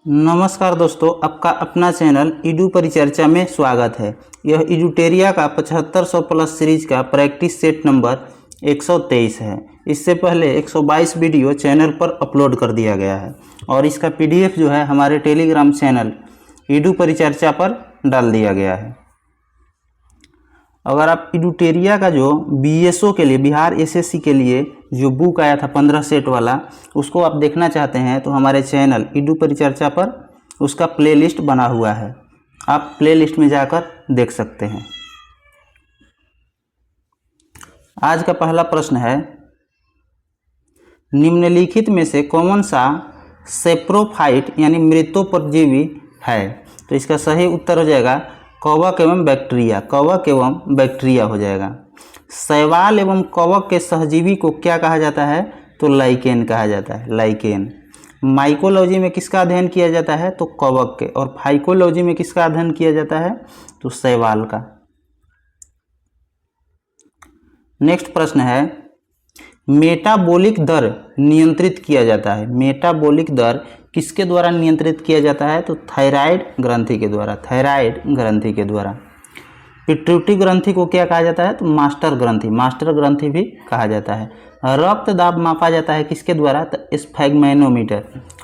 नमस्कार दोस्तों, आपका अपना चैनल ईडू परिचर्चा में स्वागत है। यह ईडूटेरिया का 7500 प्लस सीरीज का प्रैक्टिस सेट नंबर 123 है। इससे पहले 122 वीडियो चैनल पर अपलोड कर दिया गया है और इसका पीडीएफ जो है हमारे टेलीग्राम चैनल ईडू परिचर्चा पर डाल दिया गया है। अगर आप ईडूटेरिया का जो बीएसओ के लिए, बिहार एसएससी के लिए जो बुक आया था 15 सेट वाला, उसको आप देखना चाहते हैं तो हमारे चैनल ईडू परिचर्चा पर उसका प्लेलिस्ट बना हुआ है, आप प्लेलिस्ट में जाकर देख सकते हैं। आज का पहला प्रश्न है, निम्नलिखित में से कौन सा सेप्रोफाइट यानी मृतोपजीवी है? तो इसका सही उत्तर हो जाएगा कवक एवं बैक्टीरिया। कवक एवं बैक्टीरिया हो जाएगा। शैवाल एवं कवक के सहजीवी को क्या कहा जाता है? तो लाइकेन कहा जाता है, लाइकेन। माइकोलॉजी में किसका अध्ययन किया जाता है? तो कवक के। और फाइकोलॉजी में किसका अध्ययन किया जाता है? तो शैवाल का। नेक्स्ट प्रश्न है, मेटाबॉलिक दर नियंत्रित किया जाता है। मेटाबॉलिक दर किसके द्वारा नियंत्रित किया जाता है? तो थायराइड ग्रंथि के द्वारा, थायराइड ग्रंथि के द्वारा। पिट्यूटरी ग्रंथि को क्या कहा जाता है? तो मास्टर ग्रंथि, मास्टर ग्रंथि भी कहा जाता है। रक्त दाब मापा जाता है किसके द्वारा? तो स्फैग्मैनोमीटर।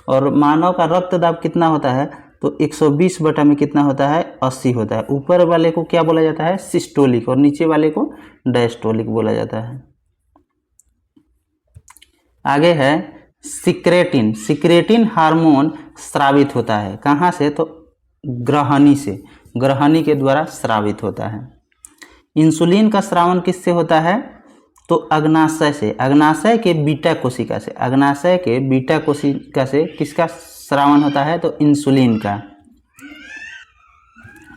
और मानव का रक्त दाब कितना होता है? तो 120 बटा में कितना होता है? 80 होता है। ऊपर वाले को क्या बोला जाता है? सिस्टोलिक, और नीचे वाले को डायस्टोलिक बोला जाता है। आगे है सिक्रेटिन। सिक्रेटिन हार्मोन स्रावित होता है कहाँ से? तो ग्रहणी से, ग्रहणी के द्वारा स्रावित होता है। इंसुलिन का स्रावन किससे होता है? तो अग्नाशय से, अग्नाशय के बीटा कोशिका से, अग्नाशय के बीटा कोशिका से किसका स्रावन होता है? तो इंसुलिन का।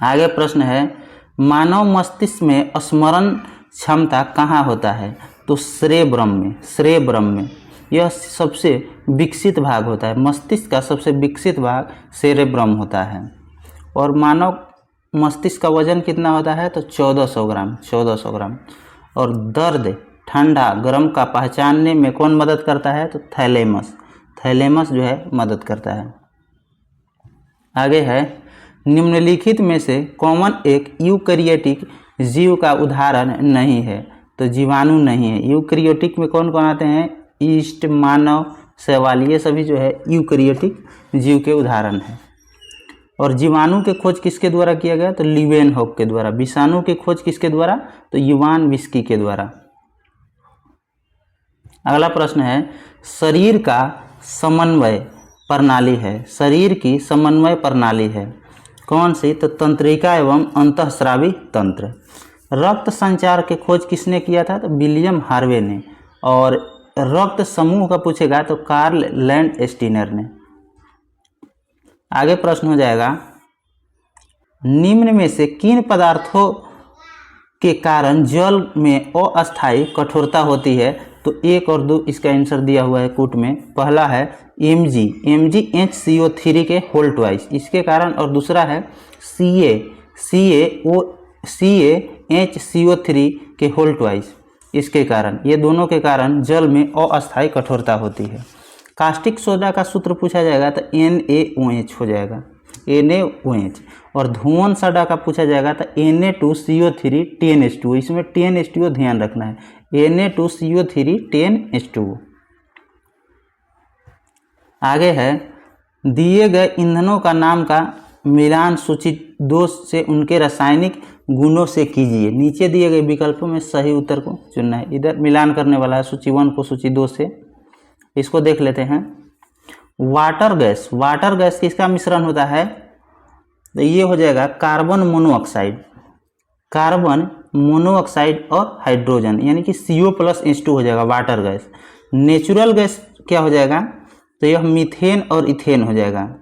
आगे प्रश्न है, मानव मस्तिष्क में स्मरण क्षमता कहाँ होता है? तो सेरेब्रम में, सेरेब्रम में। यह सबसे विकसित भाग होता है। मस्तिष्क का सबसे विकसित भाग सेरेब्रम होता है। और मानव मस्तिष्क का वजन कितना होता है? तो 1400 ग्राम, 1400 ग्राम। और दर्द, ठंडा गर्म का पहचानने में कौन मदद करता है? तो थैलेमस, थैलेमस जो है मदद करता है। आगे है, निम्नलिखित में से कौन एक यूकैरियोटिक जीव का उदाहरण नहीं है? तो जीवाणु नहीं है। यूकैरियोटिक में कौन कौन आते हैं? ईस्ट, मानव, शैवाल, ये सभी जो है यूकैरियोटिक जीव के उदाहरण हैं। और जीवाणु के खोज किसके द्वारा किया गया? तो लीवेनहॉक के द्वारा। विषाणु की खोज किसके द्वारा? तो युवान विस्की के द्वारा। अगला प्रश्न है, शरीर का समन्वय प्रणाली है, शरीर की समन्वय प्रणाली है कौन सी? तो तंत्रिका एवं अंतःस्रावी तंत्र। रक्त संचार के खोज किसने किया था? तो विलियम हार्वे ने। और रक्त समूह का पूछेगा तो कार्ल लैंडस्टीनर ने। आगे प्रश्न हो जाएगा, निम्न में से किन पदार्थों के कारण जल में अस्थायी कठोरता होती है? तो 1 और 2 इसका आंसर दिया हुआ है कूट में। पहला है MgHCO3 के होल ट्वाइस, इसके कारण। और दूसरा है CaHCO3 के होल ट्वाइस, इसके कारण। ये दोनों के कारण जल में अस्थायी कठोरता होती है। कास्टिक सोडा का सूत्र पूछा जाएगा तो NaOH हो जाएगा, NaOH। और धुआं सोडा का पूछा जाएगा तो Na2CO3 10H2। इसमें 10H2 ध्यान रखना है, Na2CO3 10H2। आगे है, दिए गए ईंधनों का नाम का मिलान सूची 2 से उनके रासायनिक गुणों से कीजिए। नीचे दिए गए विकल्पों में सही उत्तर को चुनना है। इधर मिलान करने वाला है सूची 1 को सूची 2 से। इसको देख लेते हैं। वाटर गैस, वाटर गैस किसका मिश्रण होता है? तो ये हो जाएगा कार्बन मोनोऑक्साइड, कार्बन मोनोऑक्साइड और हाइड्रोजन, यानी कि CO+H2 हो जाएगा वाटर गैस। नेचुरल गैस क्या हो जाएगा? तो यह मीथेन और इथेन हो जाएगा।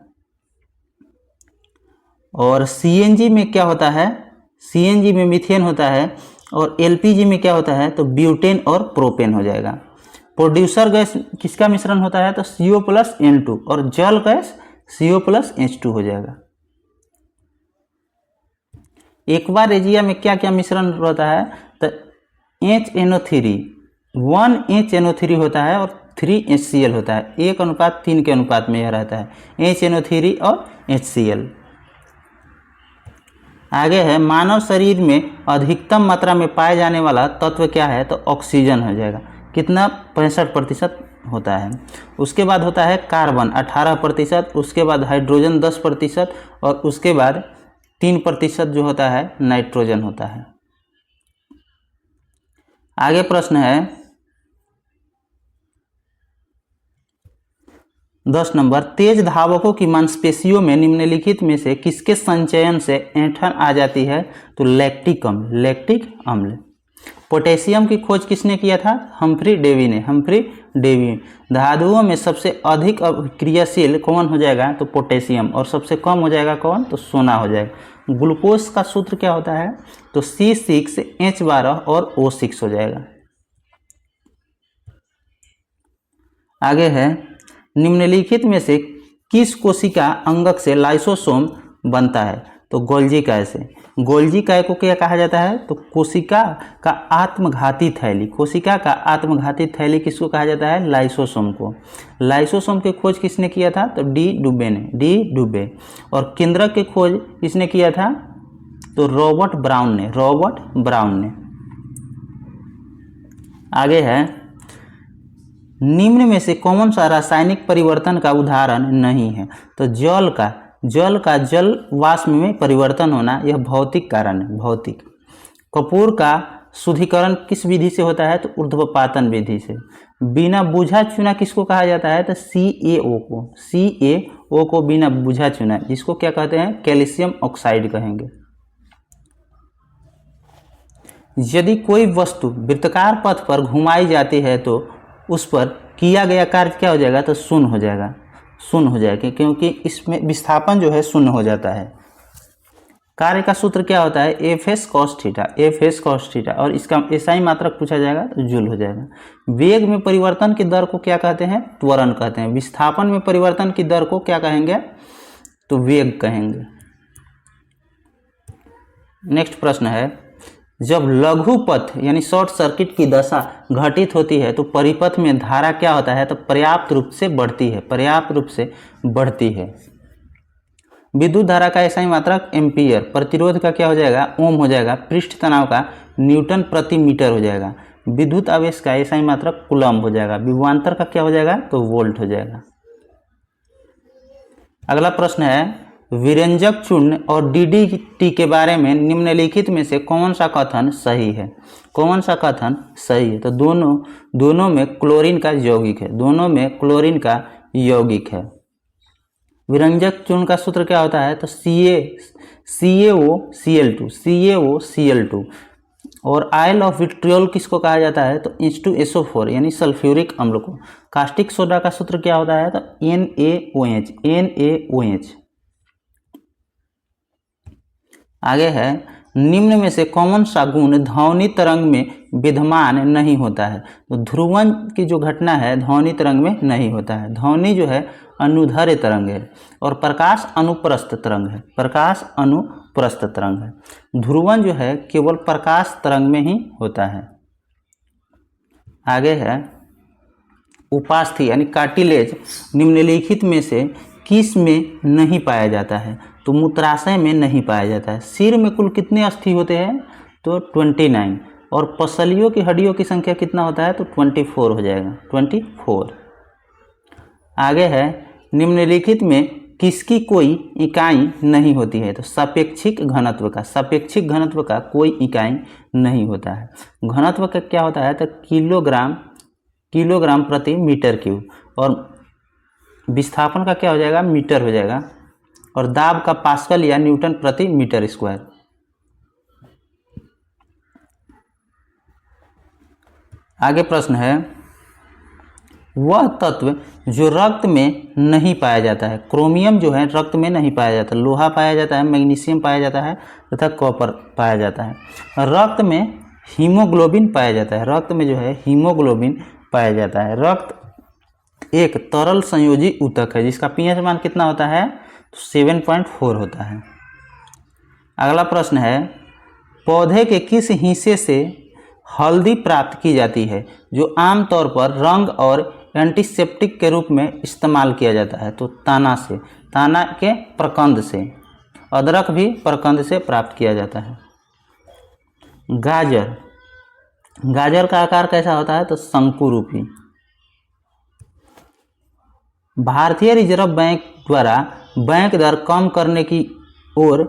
और CNG में क्या होता है? CNG में मीथेन होता है। और LPG में क्या होता है? तो ब्यूटेन और प्रोपेन हो जाएगा। प्रोड्यूसर गैस किसका मिश्रण होता है? तो CO+N2। और जल गैस CO+H2 हो जाएगा। एक्वारेजिया में क्या क्या मिश्रण होता है? तो HNO3, 1HNO3 होता है और 3HCl होता है, 1:3 के अनुपात में यह रहता है, HNO3 और HCl। आगे है मानव शरीर में अधिकतम मात्रा में पाए जाने वाला तत्व क्या है, तो ऑक्सीजन हो जाएगा, कितना 65% होता है। उसके बाद होता है कार्बन 18%, उसके बाद हाइड्रोजन 10% और उसके बाद 3% जो होता है नाइट्रोजन होता है। आगे प्रश्न है 10 नंबर, तेज धावकों की मांसपेशियों में निम्नलिखित में से किसके संचयन से ऐंठन आ जाती है, तो लैक्टिक अम्ल। पोटेशियम की खोज किसने किया था, हम्फ्री डेवी। धातुओं में सबसे अधिक क्रियाशील कौन हो जाएगा, तो पोटेशियम, और सबसे कम हो जाएगा कौन, तो सोना हो जाएगा। ग्लूकोज का सूत्र क्या होता है, तो C6H12 और O6 हो जाएगा। आगे है निम्नलिखित में से किस कोशिका अंगक से लाइसोसोम बनता है, तो गोल्जी काय से। गोल्जी काय को क्या कहा जाता है, तो कोशिका का आत्मघाती थैली किसको कहा जाता है, लाइसोसोम को। लाइसोसोम की खोज किसने किया था, तो डी डुबे। और केंद्रक की खोज किसने किया था, तो रॉबर्ट ब्राउन ने। आगे है निम्न में से कौन सा रासायनिक परिवर्तन का उदाहरण नहीं है, तो जल का जल वाष्प में परिवर्तन होना, यह भौतिक कारण है, भौतिक। कपूर का शुद्धिकरण किस विधि से होता है, तो ऊर्ध्वपातन विधि से। बिना बुझा चुना किसको कहा जाता है, तो CaO को बिना बुझा चुना, जिसको क्या कहते हैं, कैल्शियम ऑक्साइड कहेंगे। यदि कोई वस्तु वृत्ताकार पथ पर घुमाई जाती है तो उस पर किया गया कार्य क्या हो जाएगा, तो शून्य हो जाएगा, क्योंकि इसमें विस्थापन जो है शून्य हो जाता है। कार्य का सूत्र क्या होता है, Fs cos थीटा, और इसका SI मात्रक पूछा जाएगा तो जूल हो जाएगा। वेग में परिवर्तन की दर को क्या कहते हैं, त्वरण कहते हैं। विस्थापन में परिवर्तन की दर को क्या कहेंगे, तो वेग कहेंगे। नेक्स्ट प्रश्न है, जब लघु पथ यानी शॉर्ट सर्किट की दशा घटित होती है तो परिपथ में धारा क्या होता है, तो पर्याप्त रूप से बढ़ती है। विद्युत धारा का SI मात्रक एम्पीयर, प्रतिरोध का क्या हो जाएगा, ओम हो जाएगा, पृष्ठ तनाव का न्यूटन प्रति मीटर हो जाएगा, विद्युत आवेश का SI मात्रक कूलम्ब हो जाएगा, विभवांतर का क्या हो जाएगा, तो वोल्ट हो जाएगा। अगला प्रश्न है, विरंजक चूर्ण और DDT के बारे में निम्नलिखित में से कौन सा कथन सही है, तो दोनों में क्लोरीन का यौगिक है, विरंजक चूर्ण का सूत्र क्या होता है, तो CaOCl2 और आयल ऑफ विट्रियोल किसको कहा जाता है, तो H2SO4 यानी सल्फ्यूरिक अम्ल को। कास्टिक सोडा का सूत्र क्या होता है, तो NaOH। आगे है निम्न में से कौन सा गुण ध्वनि तरंग में विद्यमान नहीं होता है, तो ध्रुवण की जो घटना है ध्वनि तरंग में नहीं होता है। ध्वनि जो है अनुदैर्ध्य तरंग है और प्रकाश अनुप्रस्थ तरंग है। ध्रुवण जो है केवल प्रकाश तरंग में ही होता है। आगे है उपास्थि यानी कार्टिलेज निम्नलिखित में से किस में नहीं पाया जाता है, तो मूत्राशय में नहीं पाया जाता है। सिर में कुल कितने अस्थि होते हैं, तो 29, और पसलियों की हड्डियों की संख्या कितना होता है, तो 24 हो जाएगा, 24। आगे है निम्नलिखित में किसकी कोई इकाई नहीं होती है, तो सापेक्षिक घनत्व का कोई इकाई नहीं होता है। घनत्व का क्या होता है, तो किलोग्राम प्रति मीटर क्यूब, और विस्थापन का क्या हो जाएगा, मीटर हो जाएगा, और दाब का पास्कल या न्यूटन प्रति मीटर स्क्वायर। आगे प्रश्न है, वह तत्व जो रक्त में नहीं पाया जाता है। क्रोमियम जो है रक्त में नहीं पाया जाता, लोहा पाया जाता है, मैग्नीशियम पाया जाता है तथा कॉपर पाया जाता है। रक्त में हीमोग्लोबिन पाया जाता है, रक्त एक तरल संयोजी ऊतक है जिसका pH मान कितना होता है, तो 7.4 होता है। अगला प्रश्न है, पौधे के किस हिस्से से हल्दी प्राप्त की जाती है जो आमतौर पर रंग और एंटीसेप्टिक के रूप में इस्तेमाल किया जाता है? तो ताना से, ताना के प्रकंद से। अदरक भी प्रकंद से प्राप्त किया जाता है। गाजर, गाजर का आकार कैसा होता है? तो शंकु रूपी। भारतीय रिजर्व बैंक द्वारा बैंक दर कम करने की ओर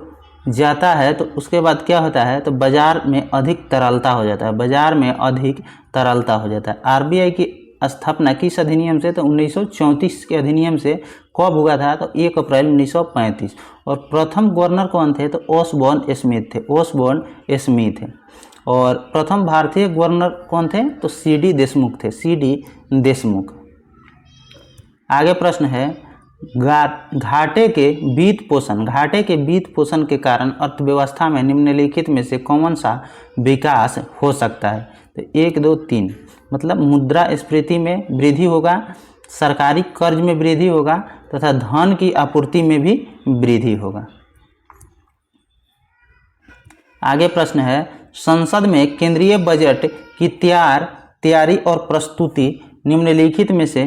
जाता है तो उसके बाद क्या होता है? तो बाजार में अधिक तरलता हो जाता है, बाजार में अधिक तरलता हो जाता है। आरबीआई की स्थापना किस अधिनियम से? तो 1934 के अधिनियम से। कब हुआ था? तो 1 अप्रैल 1935। और प्रथम गवर्नर कौन थे? तो ओसबॉर्न स्मिथ थे, ओसबॉर्न स्मिथ थे। और प्रथम भारतीय गवर्नर कौन थे? तो सीडी देशमुख थे, सीडी देशमुख। आगे प्रश्न है, घाटे के वित्त पोषण, घाटे के वित्त पोषण के कारण अर्थव्यवस्था में निम्नलिखित में से कौन सा विकास हो सकता है? तो 1, 2, 3। मतलब मुद्रास्फीति में वृद्धि होगा, सरकारी कर्ज में वृद्धि होगा तथा धन की आपूर्ति में भी वृद्धि होगा। आगे प्रश्न है, संसद में केंद्रीय बजट की तैयारी और प्रस्तुति निम्नलिखित में से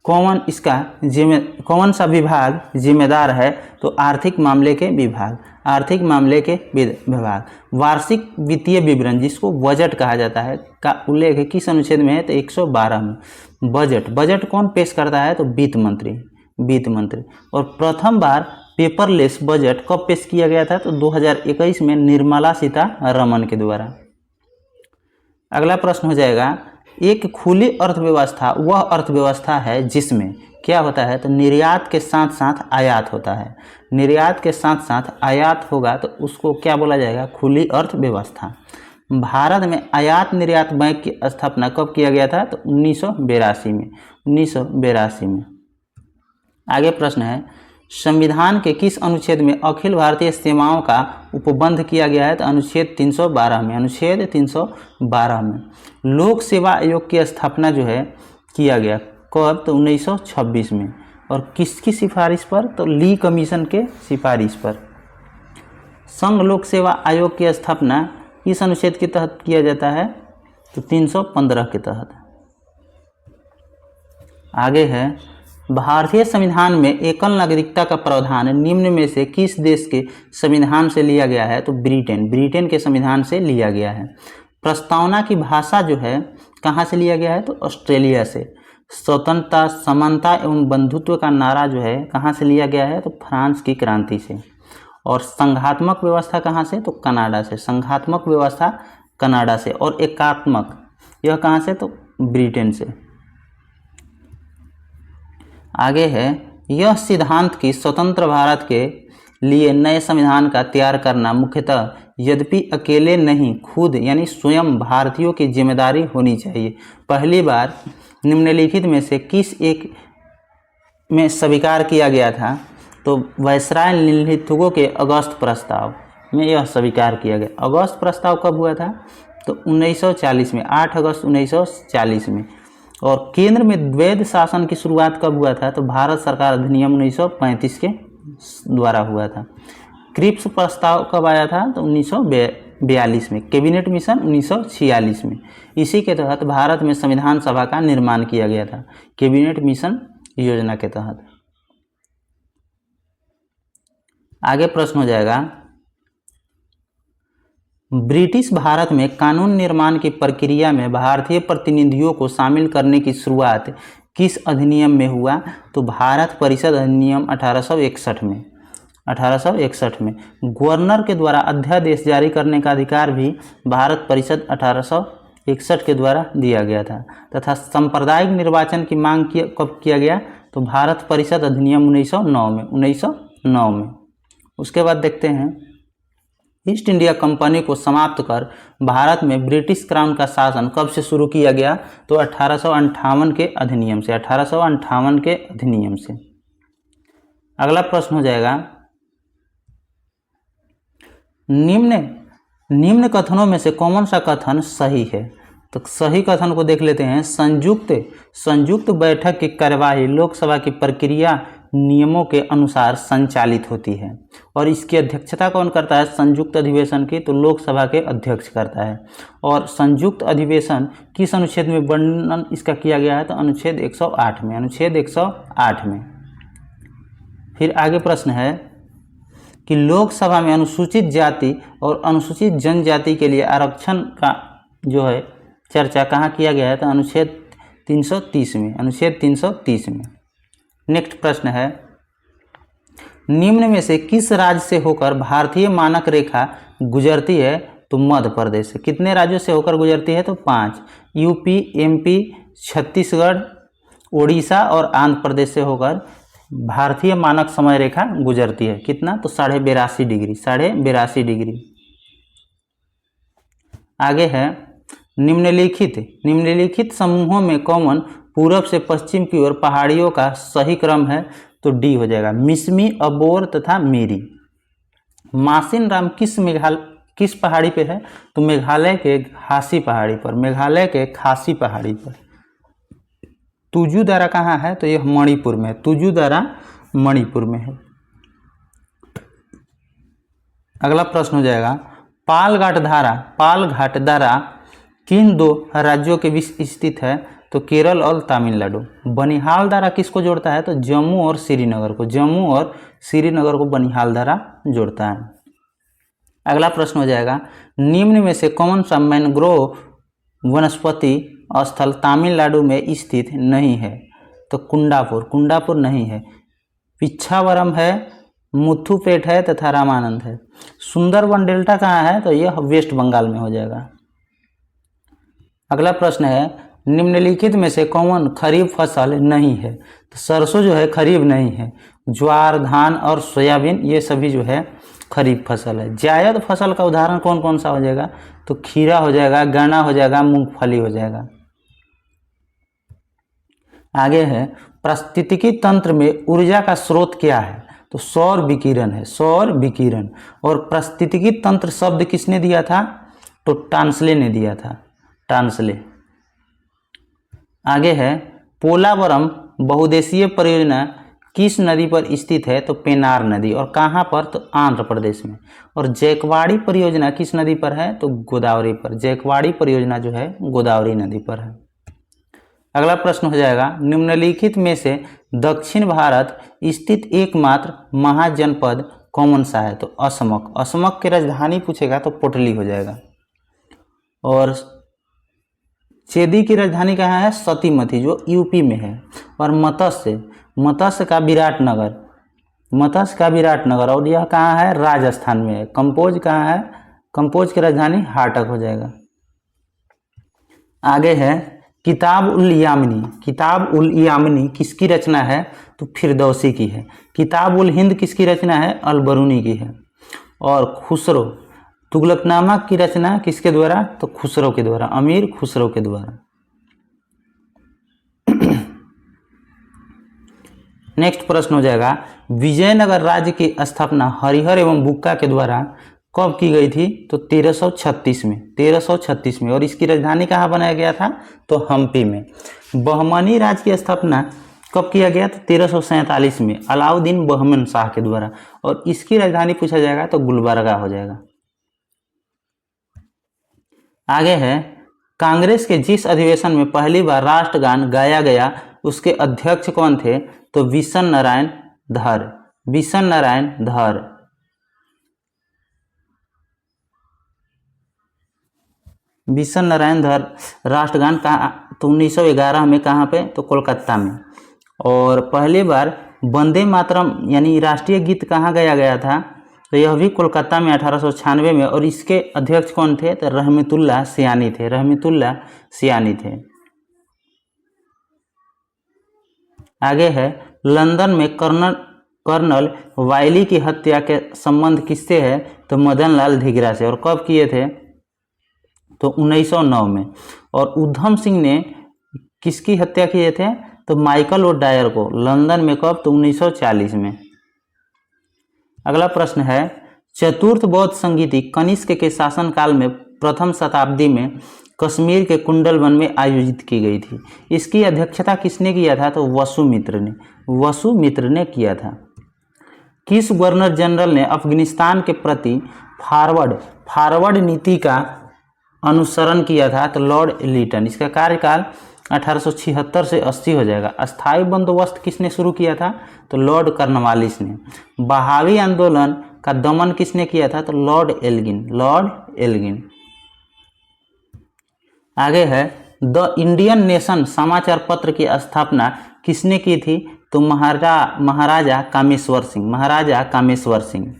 कौन सा विभाग जिम्मेदार है? तो आर्थिक मामले के विभाग, आर्थिक मामले के विभाग। वार्षिक वित्तीय विवरण जिसको बजट कहा जाता है का उल्लेख किस अनुच्छेद में है? तो 112 में। बजट कौन पेश करता है? तो वित्त मंत्री। और प्रथम बार पेपरलेस बजट कब पेश किया गया था? तो 2021 में निर्मला सीतारमण के द्वारा। अगला प्रश्न हो जाएगा, एक खुली अर्थव्यवस्था वह अर्थव्यवस्था है जिसमें क्या होता है? तो निर्यात के साथ साथ आयात होता है। निर्यात के साथ साथ आयात होगा तो उसको क्या बोला जाएगा? खुली अर्थव्यवस्था। भारत में आयात निर्यात बैंक की स्थापना कब किया गया था? तो 1982 में, 1982 में। आगे प्रश्न है, संविधान के किस अनुच्छेद में अखिल भारतीय सेवाओं का उपबंध किया गया है? तो अनुच्छेद 312 में, अनुच्छेद 312 में। लोक सेवा आयोग की स्थापना जो है किया गया कब? तो 1926 में। और किसकी सिफारिश पर? तो ली कमीशन के सिफारिश पर। संघ लोक सेवा आयोग की स्थापना किस अनुच्छेद के तहत किया जाता है? तो 315 के तहत। आगे है, भारतीय संविधान में एकल नागरिकता का प्रावधान निम्न में से किस देश के संविधान से लिया गया है? तो ब्रिटेन के संविधान से लिया गया है। प्रस्तावना की भाषा जो है कहाँ से लिया गया है? तो ऑस्ट्रेलिया से। स्वतंत्रता, समानता एवं बंधुत्व का नारा जो है कहाँ से लिया गया है? तो फ्रांस की क्रांति से। और संघात्मक व्यवस्था कहाँ से? तो कनाडा से। संघात्मक व्यवस्था कनाडा से। और एकात्मक यह कहाँ से? तो ब्रिटेन से। आगे है, यह सिद्धांत कि स्वतंत्र भारत के लिए नए संविधान का तैयार करना मुख्यतः यद्यपि अकेले नहीं खुद यानी स्वयं भारतीयों की जिम्मेदारी होनी चाहिए। पहली बार निम्नलिखित में से किस एक में स्वीकार किया गया था? तो वायसराय निम्नलिखितों के अगस्त प्रस्ताव में यह स्वीकार किया गया। अगस्त प्रस्ताव कब हुआ था? तो 1940 में, 8 अगस्त 1940 में। और केंद्र में द्वैध शासन की शुरुआत कब हुआ था? तो भारत सरकार अधिनियम 1935 के द्वारा हुआ था। क्रिप्स प्रस्ताव कब आया था? तो 1942 में। कैबिनेट मिशन 1946 में। इसी के तहत भारत में संविधान सभा का निर्माण किया गया था, कैबिनेट मिशन योजना के तहत। आगे प्रश्न हो जाएगा, ब्रिटिश भारत में कानून निर्माण की प्रक्रिया में भारतीय प्रतिनिधियों को शामिल करने की शुरुआत किस अधिनियम में हुआ? तो भारत परिषद अधिनियम 1861 में। 1861 में। गवर्नर के द्वारा अध्यादेश जारी करने का अधिकार भी भारत परिषद 1861 के द्वारा दिया गया था। तथा सांप्रदायिक निर्वाचन की मांग कब किया गया? तो भारत परिषद अधिनियम 1909 में, 1909 में। उसके बाद देखते हैं, ईस्ट इंडिया कंपनी को समाप्त कर भारत में ब्रिटिश क्राउन का शासन कब से शुरू किया गया? तो 1858 के अधिनियम से, 1858 के अधिनियम से। अगला प्रश्न हो जाएगा, निम्न कथनों में से कौन सा कथन सही है? तो सही कथन को देख लेते हैं। संयुक्त बैठक की कार्यवाही लोकसभा की प्रक्रिया नियमों के अनुसार संचालित होती है। और इसकी अध्यक्षता कौन करता है संयुक्त अधिवेशन की, तो लोकसभा के अध्यक्ष करता है। और संयुक्त अधिवेशन किस अनुच्छेद में वर्णन इसका किया गया है, तो अनुच्छेद 108 में, अनुच्छेद 108 में। फिर आगे प्रश्न है कि लोकसभा में अनुसूचित जाति और अनुसूचित जनजाति के लिए आरक्षण का जो है चर्चा कहाँ किया गया है, तो अनुच्छेद 330 में, अनुच्छेद 330 में। नेक्स्ट प्रश्न है निम्न में से किस राज्य से होकर भारतीय मानक रेखा गुजरती है, तो मध्य प्रदेश से। कितने राज्यों से होकर गुजरती है, तो 5, यूपी, एमपी, छत्तीसगढ़, उड़ीसा और आंध्र प्रदेश से होकर भारतीय मानक समय रेखा गुजरती है। कितना, तो 82.5 डिग्री, 82.5 डिग्री। आगे है निम्नलिखित समूहों में कौन पूरब से पश्चिम की ओर पहाड़ियों का सही क्रम है, तो डी हो जाएगा, मिसमी, अबोर तथा मेरी। मासिन राम किस पहाड़ी पे है, तो मेघालय के खासी पहाड़ी पर, मेघालय के खासी पहाड़ी पर। तुजू दारा कहाँ है, तो यह मणिपुर में, तुजू दारा मणिपुर में है। अगला प्रश्न हो जाएगा पालघाट दारा किन दो राज्यों के बीच स्थित है, तो केरल और तमिलनाडु। बनिहाल दारा किसको जोड़ता है, तो जम्मू और श्रीनगर को, जम्मू और श्रीनगर को बनिहाल दारा जोड़ता है। अगला प्रश्न हो जाएगा निम्न में से कौन सा मैनग्रोव वनस्पति स्थल तमिलनाडु में स्थित नहीं है, तो कुंडापुर नहीं है, पिछावरम है, मुथुपेट है तथा रामानंद है। सुंदरबन डेल्टा कहाँ है, तो यह वेस्ट बंगाल में हो जाएगा। अगला प्रश्न है निम्नलिखित में से कौन खरीफ फसल नहीं है, तो सरसों जो है खरीफ नहीं है, ज्वार, धान और सोयाबीन ये सभी जो है खरीफ फसल है। जायद फसल का उदाहरण कौन कौन सा हो जाएगा, तो खीरा हो जाएगा, गन्ना हो जाएगा, मूंगफली हो जाएगा। आगे है पारिस्थितिकी तंत्र में ऊर्जा का स्रोत क्या है, तो सौर विकिरण है, सौर विकिरण। और पारिस्थितिकी तंत्र शब्द किसने दिया था, तो टांसले ने दिया था, टांसले। आगे है पोलावरम बहुउद्देशीय परियोजना किस नदी पर स्थित है, तो पेनार नदी। और कहाँ पर, तो आंध्र प्रदेश में। और जैकवाड़ी परियोजना किस नदी पर है, तो गोदावरी पर, जैकवाड़ी परियोजना जो है गोदावरी नदी पर है। अगला प्रश्न हो जाएगा निम्नलिखित में से दक्षिण भारत स्थित एकमात्र महाजनपद कौन सा है, तो असमक। असमक की राजधानी पूछेगा तो पोटली हो जाएगा। और चेदी की राजधानी कहाँ है, सतीमती जो यूपी में है। और मत्स्य का विराटनगर, और यह कहाँ है, राजस्थान में है। कंपोज कहाँ है, कंपोज की राजधानी हाटक हो जाएगा। आगे है किताब उल यामिनी किसकी रचना है, तो फिरदौसी की है। किताब उल हिंद किसकी रचना है, अलबरूनी की है। और खुसरो तुगलकनामा की रचना किसके द्वारा, तो खुसरो के द्वारा, अमीर खुसरो के द्वारा। नेक्स्ट प्रश्न हो जाएगा विजयनगर राज्य की स्थापना हरिहर एवं बुक्का के द्वारा कब की गई थी, तो 1336 में। और इसकी राजधानी कहाँ बनाया गया था, तो हम्पी में। बहमनी राज्य की स्थापना कब किया गया, तो 1347 में अलाउद्दीन बहमन शाह के द्वारा। और इसकी राजधानी पूछा जाएगा तो गुलबर्गा हो जाएगा। आगे है कांग्रेस के जिस अधिवेशन में पहली बार राष्ट्रगान गाया गया उसके अध्यक्ष कौन थे, तो विशन नारायण धर। विशन नारायण धर राष्ट्रगान कहाँ, तो 1911 में कहाँ पे, तो कोलकाता में। और पहली बार वंदे मातरम यानी राष्ट्रीय गीत कहाँ गाया गया था, तो यह भी कोलकाता में 1896 में। और इसके अध्यक्ष कौन थे, तो रहमतुल्लाह सियानी थे। आगे है लंदन में कर्नल वायली की हत्या के संबंध किससे है, तो मदन लाल धिगरा से। और कब किए थे, तो 1909 में। और उधम सिंह ने किसकी हत्या किए थे, तो माइकल ओ डायर को, लंदन में कब, तो 1940 में। अगला प्रश्न है चतुर्थ बौद्ध संगीति कनिष्क के शासनकाल में प्रथम शताब्दी में कश्मीर के कुंडलवन में आयोजित की गई थी। इसकी अध्यक्षता किसने किया था? तो वसुमित्र ने किया था। किस गवर्नर जनरल ने अफगानिस्तान के प्रति फॉरवर्ड नीति का अनुसरण किया था? तो लॉर्ड लिटन। इसका कार्यकाल 1876 से 80 हो जाएगा। अस्थायी बंदोबस्त किसने शुरू किया था? तो लॉर्ड कॉर्नवालिस ने। बहावी आंदोलन का दमन किसने किया था? तो लॉर्ड एल्गिन। आगे है द इंडियन नेशन समाचार पत्र की स्थापना किसने की थी? तो महाराजा कामेश्वर सिंह।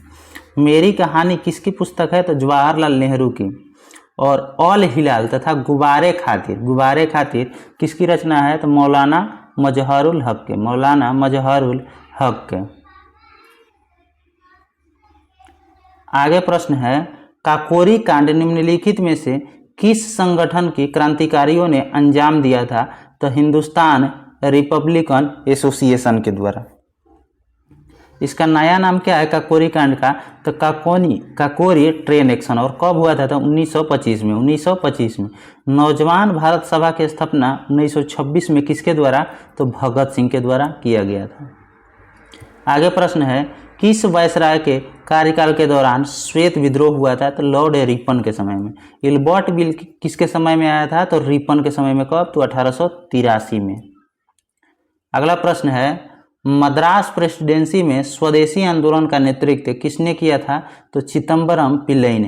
मेरी कहानी किसकी पुस्तक है? तो जवाहरलाल नेहरू की। और ऑल हिलाल तथा गुब्बारे खातिर किसकी रचना है? तो मौलाना मजहरुल हक के। आगे प्रश्न है काकोरी कांड निम्नलिखित में से किस संगठन की क्रांतिकारियों ने अंजाम दिया था? तो हिंदुस्तान रिपब्लिकन एसोसिएशन के द्वारा। इसका नया नाम क्या है काकोरी कांड का? तो काकोरी ट्रेन एक्शन। और कब हुआ था? तो 1925 में। नौजवान भारत सभा की स्थापना 1926 में किसके द्वारा? तो भगत सिंह के द्वारा किया गया था। आगे प्रश्न है किस वायसराय के कार्यकाल के दौरान श्वेत विद्रोह हुआ था? तो लॉर्ड रिपन के समय में। इल्बर्ट बिल किसके समय में आया था? तो रिपन के समय में। कब? तो 1883 में। अगला प्रश्न है मद्रास प्रेसिडेंसी में स्वदेशी आंदोलन का नेतृत्व किसने किया था? तो चिदम्बरम पिल्लई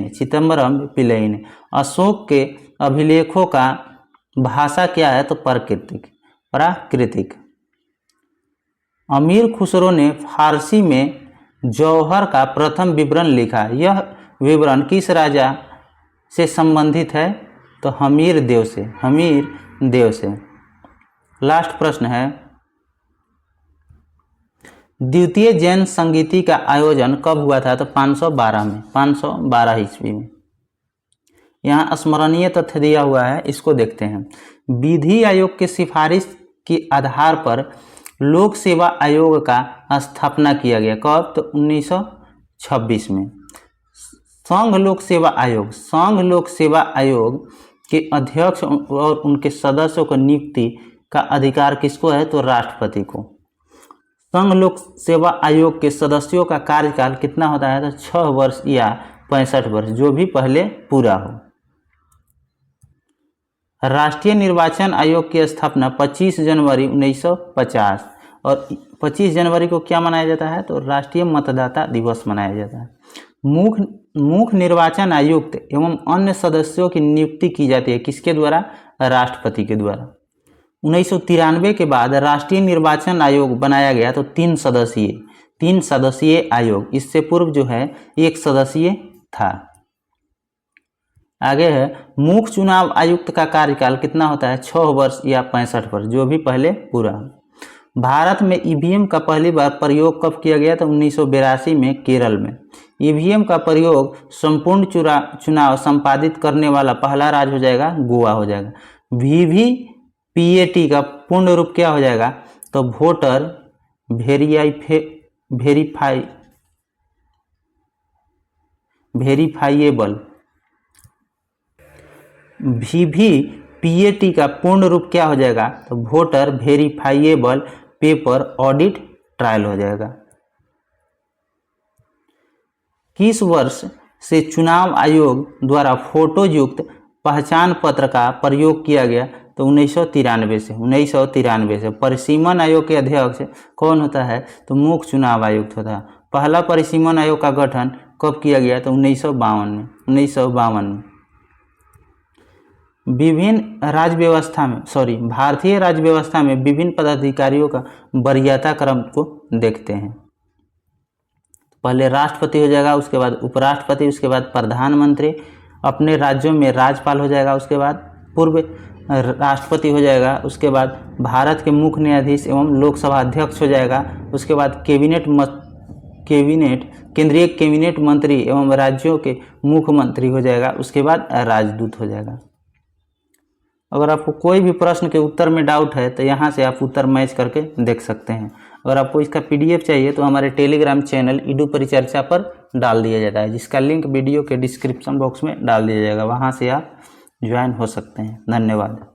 ने। अशोक के अभिलेखों का भाषा क्या है? तो प्राकृतिक। अमीर खुसरो ने फारसी में जौहर का प्रथम विवरण लिखा। यह विवरण किस राजा से संबंधित है? तो हमीर देव से। लास्ट प्रश्न है द्वितीय जैन संगीति का आयोजन कब हुआ था? तो 512 ईस्वी में। यहाँ स्मरणीय तथ्य दिया हुआ है, इसको देखते हैं। विधि आयोग के सिफारिश के आधार पर लोक सेवा आयोग का स्थापना किया गया। कब? तो 1926 में। संघ लोक सेवा आयोग के अध्यक्ष और उनके सदस्यों को नियुक्ति का अधिकार किसको है? तो राष्ट्रपति को। संघ लोक सेवा आयोग के सदस्यों का कार्यकाल कितना होता है? तो 6 वर्ष या 65 वर्ष, जो भी पहले पूरा हो। राष्ट्रीय निर्वाचन आयोग की स्थापना 25 जनवरी 1950 और 25 जनवरी को क्या मनाया जाता है? तो राष्ट्रीय मतदाता दिवस मनाया जाता है। मुख्य निर्वाचन आयुक्त एवं अन्य सदस्यों की नियुक्ति की जाती है किसके द्वारा? राष्ट्रपति के द्वारा। 1993 के बाद राष्ट्रीय निर्वाचन आयोग बनाया गया, तो 3 सदस्यीय आयोग। इससे पूर्व जो है 1 सदस्यीय था। आगे है मुख्य चुनाव आयुक्त का कार्यकाल कितना होता है? 6 वर्ष या 65 वर्ष, जो भी पहले पूरा। भारत में ईवीएम का पहली बार प्रयोग कब किया गया? तो 1982 में केरल में। ईवीएम का प्रयोग संपूर्ण चुनाव संपादित करने वाला पहला राज्य हो जाएगा, गोवा हो जाएगा। वीवीपीएटी का पूर्ण रूप क्या हो जाएगा? तो वोटर वेरीफाइएबल। वीवीपीएटी का पूर्ण रूप क्या हो जाएगा? तो voter verifiable paper audit trial हो जाएगा। किस वर्ष से चुनाव आयोग द्वारा फोटो युक्त पहचान पत्र का प्रयोग किया गया? तो 1993 से। परिसीमन आयोग के अध्यक्ष कौन होता है? तो मुख्य चुनाव आयुक्त होता है। पहला परिसीमन आयोग का गठन कब किया गया? तो 1952 में। भारतीय राज्य व्यवस्था में विभिन्न पदाधिकारियों का वरीयता क्रम को देखते हैं। पहले राष्ट्रपति हो जाएगा, उसके बाद उपराष्ट्रपति, उसके बाद प्रधानमंत्री, अपने राज्यों में राज्यपाल हो जाएगा, उसके बाद पूर्व राष्ट्रपति हो जाएगा, उसके बाद भारत के मुख्य न्यायाधीश एवं लोकसभा अध्यक्ष हो जाएगा, उसके बाद केंद्रीय कैबिनेट मंत्री एवं राज्यों के मुख्यमंत्री हो जाएगा, उसके बाद राजदूत हो जाएगा। अगर आपको कोई भी प्रश्न के उत्तर में डाउट है तो यहाँ से आप उत्तर मैच करके देख सकते हैं। अगर आपको इसका पीडीएफ चाहिए तो हमारे टेलीग्राम चैनल ईडू परिचर्चा पर डाल दिया जाता है, जिसका लिंक वीडियो के डिस्क्रिप्शन बॉक्स में डाल दिया जाएगा, वहाँ से आप ज्वाइन हो सकते हैं। धन्यवाद।